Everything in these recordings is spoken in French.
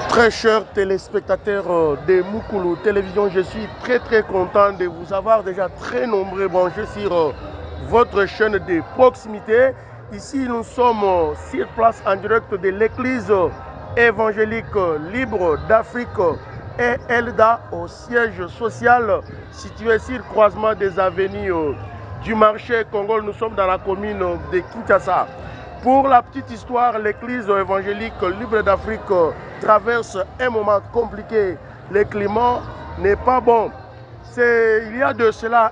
Très chers téléspectateurs de Mukulu Télévision, je suis très content de vous avoir déjà très nombreux branchés sur votre chaîne de proximité. Ici, nous sommes sur place en direct de l'église évangélique libre d'Afrique et Elda au siège social situé sur le croisement des avenues du marché Congo. Nous sommes dans la commune de Kinshasa. Pour la petite histoire, l'église évangélique libre d'Afrique traverse un moment compliqué. Le climat n'est pas bon. Il y a de cela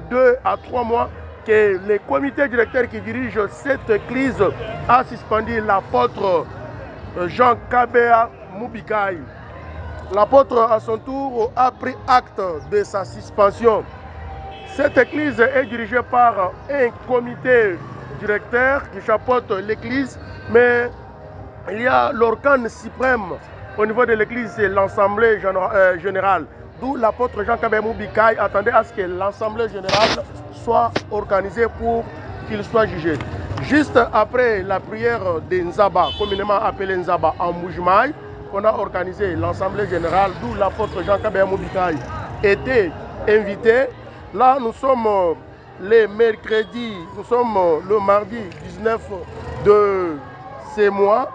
2 à 3 mois que le comité directeur qui dirige cette église a suspendu l'apôtre Jean Kabea Mubikai. L'apôtre à son tour a pris acte de sa suspension. Cette église est dirigée par un comité directeur qui chapeaute l'église, mais il y a l'organe suprême au niveau de l'église, c'est l'Assemblée générale. D'où l'apôtre Jean Kabea Mubikai attendait à ce que l'Assemblée générale soit organisée pour qu'il soit jugé. Juste après la prière de Nzaba, communément appelée Nzaba en Moujmaï, on a organisé l'Assemblée générale, d'où l'apôtre Jean Kabea Mubikai était invité. Là, nous sommes le mercredi, nous sommes le mardi 19 de ce mois.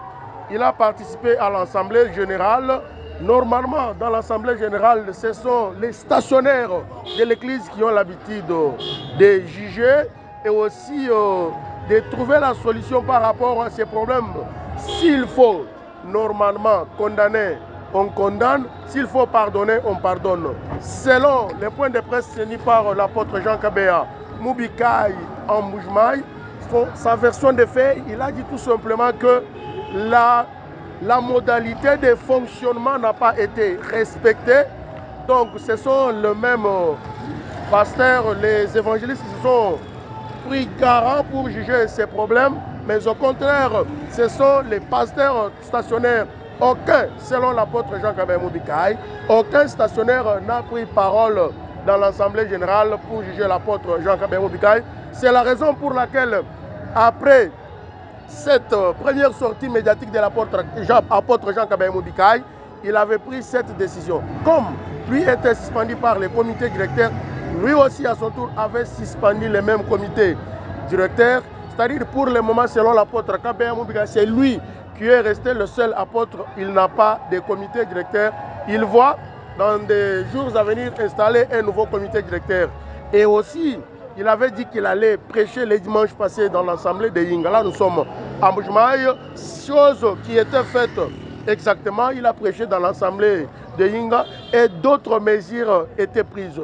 Il a participé à l'Assemblée générale. Normalement, dans l'Assemblée générale, ce sont les stationnaires de l'Église qui ont l'habitude de juger et aussi de trouver la solution par rapport à ces problèmes. S'il faut normalement condamner, on condamne. S'il faut pardonner, on pardonne. Selon les points de presse tenus par l'apôtre Jean Kabea Mubikai en Moujmaï, sa version des faits, il a dit tout simplement que la modalité de fonctionnement n'a pas été respectée. Donc ce sont les mêmes pasteurs, les évangélistes qui se sont pris garant pour juger ces problèmes, mais au contraire, ce sont les pasteurs stationnaires. Aucun, selon l'apôtre Jean Kabea Mubikai, aucun stationnaire n'a pris parole dans l'Assemblée générale pour juger l'apôtre Jean Kabea Mubikai. C'est la raison pour laquelle, après cette première sortie médiatique de l'apôtre Jean Kabea Mubikai, il avait pris cette décision. Comme lui était suspendu par le comité directeur, lui aussi à son tour avait suspendu le même comité directeur. C'est-à-dire pour le moment, selon l'apôtre Kabea Mubikai, c'est lui qui est resté le seul apôtre. Il n'a pas de comité directeur. Il voit dans des jours à venir installer un nouveau comité directeur. Et aussi, il avait dit qu'il allait prêcher les dimanches passés dans l'assemblée de Yinga. Là, nous sommes à Moujmaï, chose qui était faite exactement. Il a prêché dans l'assemblée de Yinga et d'autres mesures étaient prises.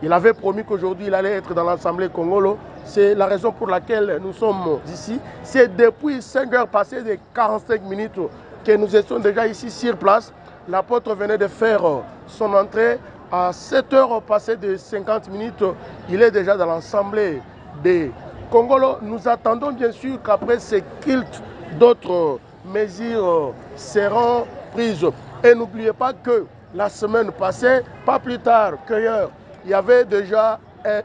Il avait promis qu'aujourd'hui, il allait être dans l'assemblée Congolo. C'est la raison pour laquelle nous sommes ici. C'est depuis 5 heures passées de 45 minutes que nous étions déjà ici sur place. L'apôtre venait de faire son entrée. À 7 heures passées de 50 minutes, il est déjà dans l'assemblée de Congolo. Nous attendons bien sûr qu'après ce culte, d'autres mesures seront prises. Et n'oubliez pas que la semaine passée, pas plus tard qu'hier, il y avait déjà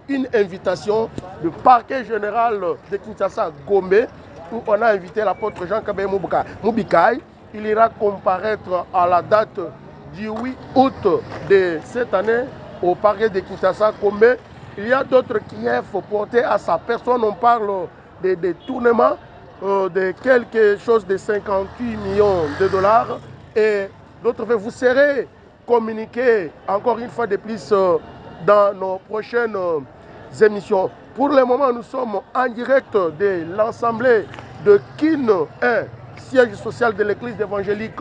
une invitation du parquet général de Kinshasa, Gombe, où on a invité l'apôtre Jean Kabea Mubikai. Il ira comparaître à la date du 8 août de cette année au parquet de Kinshasa, Gombe. Il y a d'autres griefs portés à sa personne. On parle de détournement. de quelque chose de 58 millions de dollars. Et d'autres faits, vous serez communiqués encore une fois de plus dans nos prochaines émissions. Pour le moment, nous sommes en direct de l'Assemblée de Kin 1, siège social de l'Église évangélique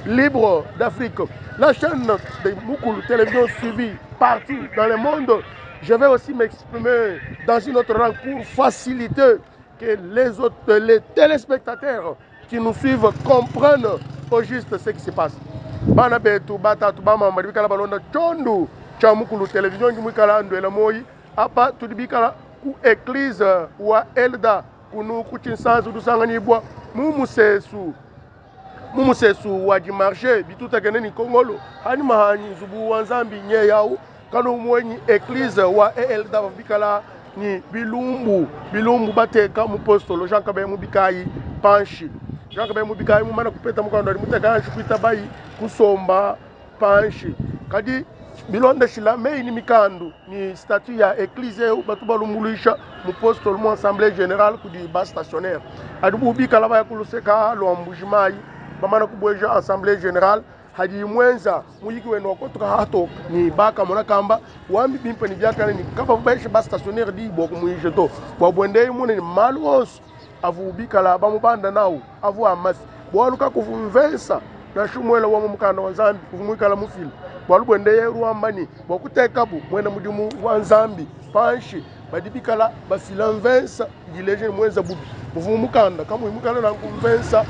libre d'Afrique. La chaîne de Moukoulou Télévision suivie partout dans le monde. Je vais aussi m'exprimer dans une autre langue pour faciliter que les téléspectateurs qui nous suivent comprennent au juste ce qui se passe. Bana betu batatu bama maribikala balonda chondu cha Mukulu Television ngimwikala ndwela moyi apa tudibikala ku église wa Elda kunu kuchinsanzu dusanganibwa mumusesu wa dimarché bituta keneni Kongolo hani mahani zubu wanzambi nye yao kanu mwenyi église wa Elda bikala ni bilumbu bateka mu postolo Jean Kabe mubikayi panshi Jean Kabe mubikayi mumana kupeta mukando muteka kuita bayi kusomba panshi kadi bilonda shila mei ni mikandu ni statut ya église batu balumulisha mu postolo mu assemblée générale kudi bas stationnaire adubu bikala baya kuluseka lo mbujimayi bamana kubweja assemblée générale hadi mwenza muyiki weno kotoka hato ni baka mona kamba wambi bimpe ni byaka ni kaba baisha bas stationnaire di boko muyije to kwa bwende mune ni malos avu bikala bamubanda nawo avu amasi bwaluka kuvumvensa na shumwela wa mukanda wa Zambi kuvumwikala mufili bwalu bwende yeruambani bwakutekabu mwena mudimu wa Zambi panshi badibikala basilanvensa dileje mwenza bubi muvumukanda kama imukala na kumvensa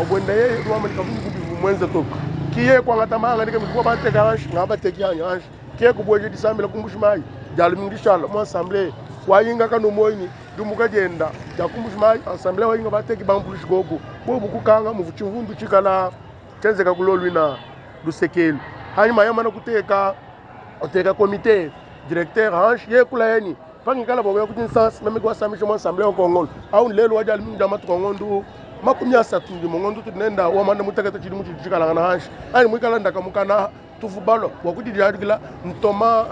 bwende yeruambani kavumu bubi mwenza toka kiye kwa ngatamanga ndike mikuwa bateka hanshi ngaba tekianya hanshi kiye kubweje disambela kumbushimai jalumindishala mu assemblée wayinga kanu moyini dumuka jenda jakumbushimai assemblée wayinga bateki bambulish gogo bobu kukanga muvuchivundu chikala chenzeka kulolwina lusekelu hanyuma yamana kuteka oteka comité directeur hanshi ye kula yeni pangikala bobo kuti sans meme kwa samisha mu assemblée Kongolo au lelo wajali minda matu Kongondo makumya satundi mongondo tunenda wamanda mutakata chidi muchi chikala na hanshi ani mwikala ndaka mukana tufubalo wakuti diadgila ntoma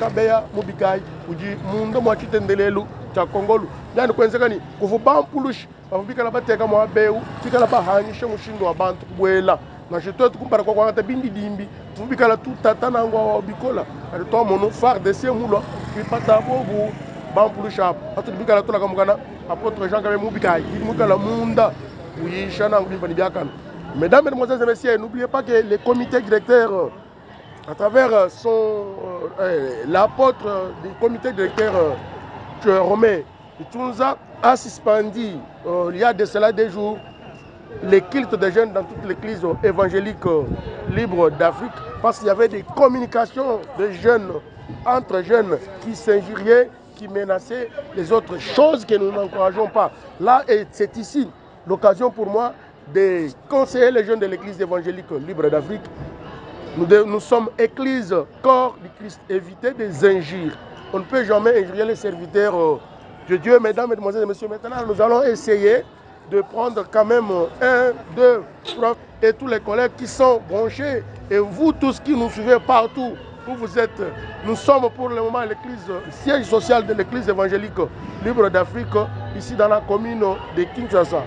kabeya mubikai uji mundo mwachitendelelu cha Kongolo yani kwenzekani kuvubampulushi bafubikala bateka mu abeu tikala bahanyisha mushindo wabantu kubwela na chito tukumpara kwa kwangata bindi dimbi tufubikala tutata nangwa wabikola ari to mono far de semulo pipata bobu bampulushi atubikala tolaka mukana apôtre Jean Kabe Mubikayi mukala munda uyisha nangu bimpa ni byakana. Mesdames, Mesdemoiselles et Messieurs, n'oubliez pas que le comité directeur, à travers l'apôtre du comité directeur Romain Itunza, a suspendu, il y a de cela des jours, les cultes des jeunes dans toute l'église évangélique libre d'Afrique, parce qu'il y avait des communications de jeunes, entre jeunes, qui s'injuriaient, qui menaçaient les autres choses que nous n'encourageons pas. Là, c'est ici l'occasion pour moi de conseiller les jeunes de l'église évangélique libre d'Afrique. Nous sommes église, corps du Christ. Évitez des injures. On ne peut jamais injurier les serviteurs de Dieu. Mesdames, Mesdemoiselles et Messieurs, maintenant nous allons essayer de prendre quand même 1, 2, 3 et tous les collègues qui sont branchés. Et vous tous qui nous suivez partout où vous êtes, nous sommes pour le moment l'église, siège social de l'église évangélique libre d'Afrique, ici dans la commune de Kinshasa.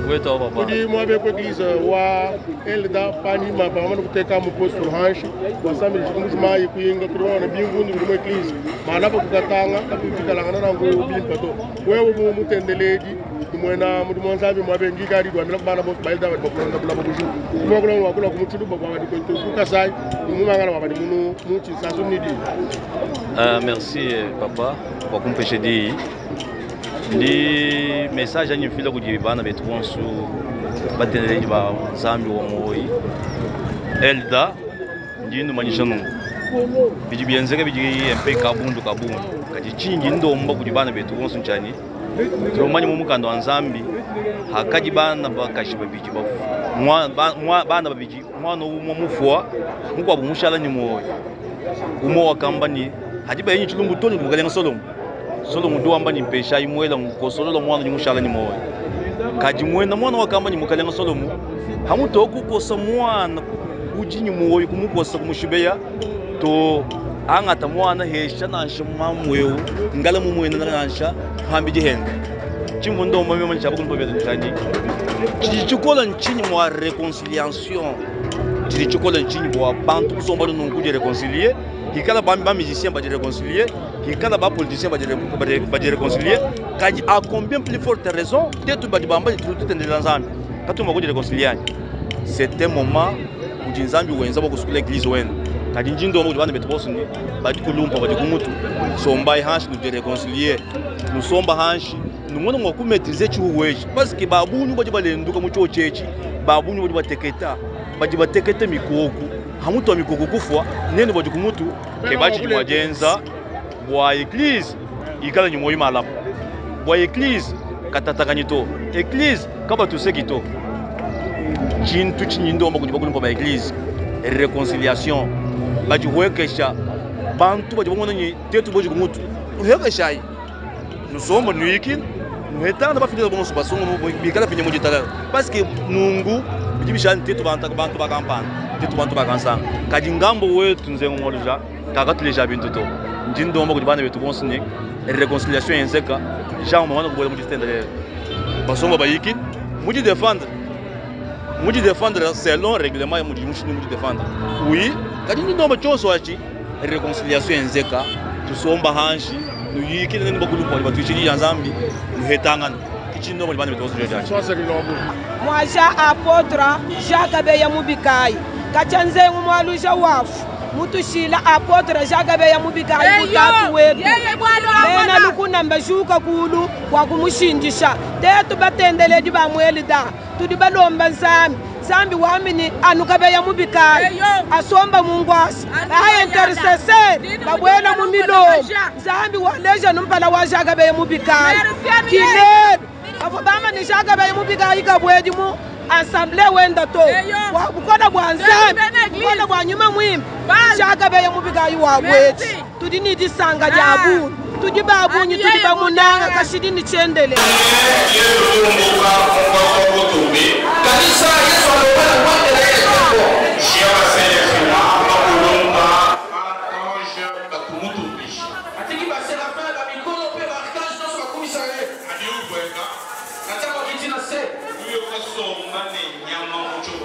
Oui, toi, papa. Kudi mwabe kwa église wa Elda pani mapamano kuteka muposto hanshi wasami jikumbuma yikuyinga kuruwa na bingu ndi mu église malapa kukatanga kapikalanga na ngo bimpato wewe mu mutendeleji mwena mudu mwanzabi mwabe ngikari kwa mila bana bo bailda ba kulonda kula buju mo kulonda wakula kumuchudu bo ba di ko kukasai mu mangala ba di munu muti sasu nidi. Merci papa kwa kumpeshe di ndi message anyi fila kuti bana betu bonsu batendeleji ba Zambi wa moyi Elda ndinu manyishano biji bienzeke biji MP kabundu kati chingi ndomba kuti bana betu bonsu nchani tromanyi mu mukando wa Zambi hakaji bana bakashiba biji bafu bana babiji mwana umwe mufwa mukwa bumushala ni moyi umo wakambani hajiba yenyi chilumbu toni kugalenga Solomu duamba ni pesha imwela ngosolo mwana nyimushala ni moyo kaji mwena mwana wakamba ni mukalenga Solomu hamutoku kosa mwana ujinyi moyo kumukosa kumushibeya to angata mwana hesha na nshima mwewu ngala mumwena na nsha hambije henga chimbondo mama mama chabu kumpa vya tani chichikola nchini mwa reconciliation chichikola nchini mwa bantu kusomba nungu de réconcilier kikala ba musicien ba de réconcilier kikala ba politicien ba de réconcilier kaji a combien plus forte raison tetu ba bamba tout tende nzambi katu mako de réconcilier c'est un moment où nzambi wenza ba kusukula église wenu kadi njindo mo bana betbosu ni ba dikulumpa ba dikumutu somba hanshi de réconcilier nous somba hanshi numwana ngo maîtriser chiweji parce que babunyu baje balenduka mu cyo chechi babunyu baje bateketa baje batekete mikoku hamutu wa mikoku kufwa nene baje kumutu ke baje mwajenza bwa église ikala nyumo imala bwa église katatakanyito église kaba tusekito chintu chinyindo mba kujiba kulumba ba église réconciliation baje wekesha bantu baje bamona nyi tetu baje kumutu uhekesha nous sommes nuikin nous étant pas fini de bon subasson bikala pinye moji tala parce que nungu bijibisha ntetu bantu ba campagne tetu bantu ba kansa kadi ngambo wetu nze ngolja kakatule jabintu to njindo mba kujibana betu bonsine réconciliation enzeka jean mwana kubola moji stendre basongo bayiki moji défendre selon règlement ya moji défendre oui kadi ndomba chonso achi réconciliation enzeka tusomba hanshi nuyiki nene bakulu kwa batuchiri yanzambi nuhetangana kichindo muri bane betozo jojaji moi ja apôtre Jacques Beya Mubikai kachanze ngumwalusha wafu mutushila apôtre Jacques Beya Mubikai mutatu wetu mena lukuna mbashuka kulu kwa kumushinjisha tetu batendeleji bamwelida tudi balomba nzambi zambi wamini anukabeya Mubikai asomba mungwasi aya intercesseur babwela mumilo zambi waleja numpala wa Jacques Beya Mubikai kiledu afobama ni Jacques Beya Mubikai kabweji mu assemblée wenda to bukoda bwa nzambi bukoda bwa nyuma mwimba Jacques Beya Mubikai wabweji tudi ni disanga lyabu tudi babunyi tudi bamunanga kashidini chendele kanisa Yesu alopenda kwake na yeye tembo shia sele makulomba ange bakumutubishi atiki basela fa ba mikolo pe ba archange no so komisare adi ubweka nataka vitina se huyo kasomba ne nyama mucho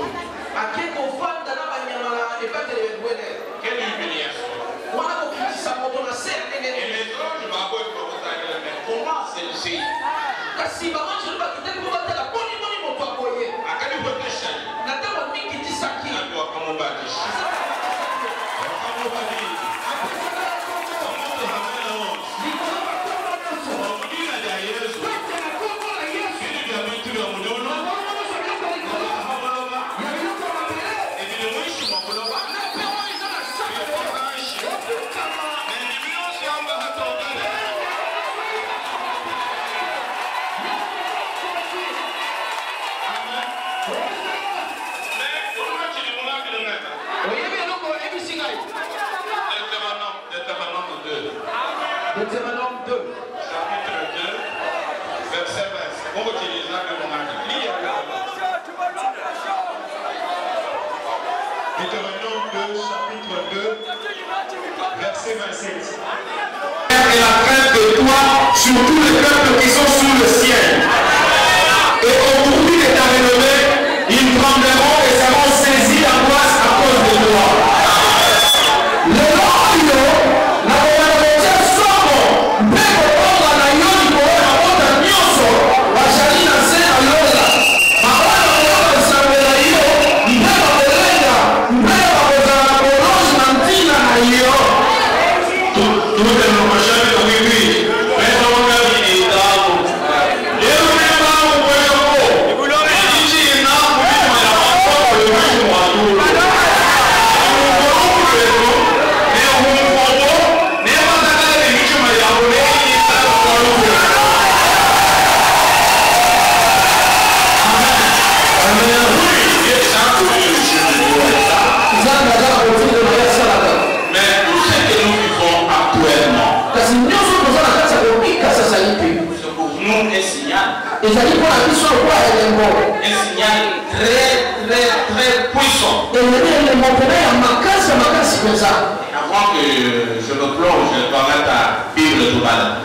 akeko fanda na banyama e patele bwene quelle humiliation wana ko kitisa moto na se ngene les anges ba ko ko kutana mais comment celle-ci kasi ba manche ba kiteli ko batela boni moto akoye akali protection nataka mingi tisaki ndio akamubadilisha Deutéronome 2, chapitre 2, verset 20. On va utiliser la Deutéronome 2, chapitre 2, verset 27. Et la crainte de toi sur tous les peuples qui sont sous le ciel. Et au pourvu de ta renommée, ils trembleront et seront saisis d'angoisse à cause de toi. Un signal très puissant. Avant que je me plonge dans la Bible tout à l'heure,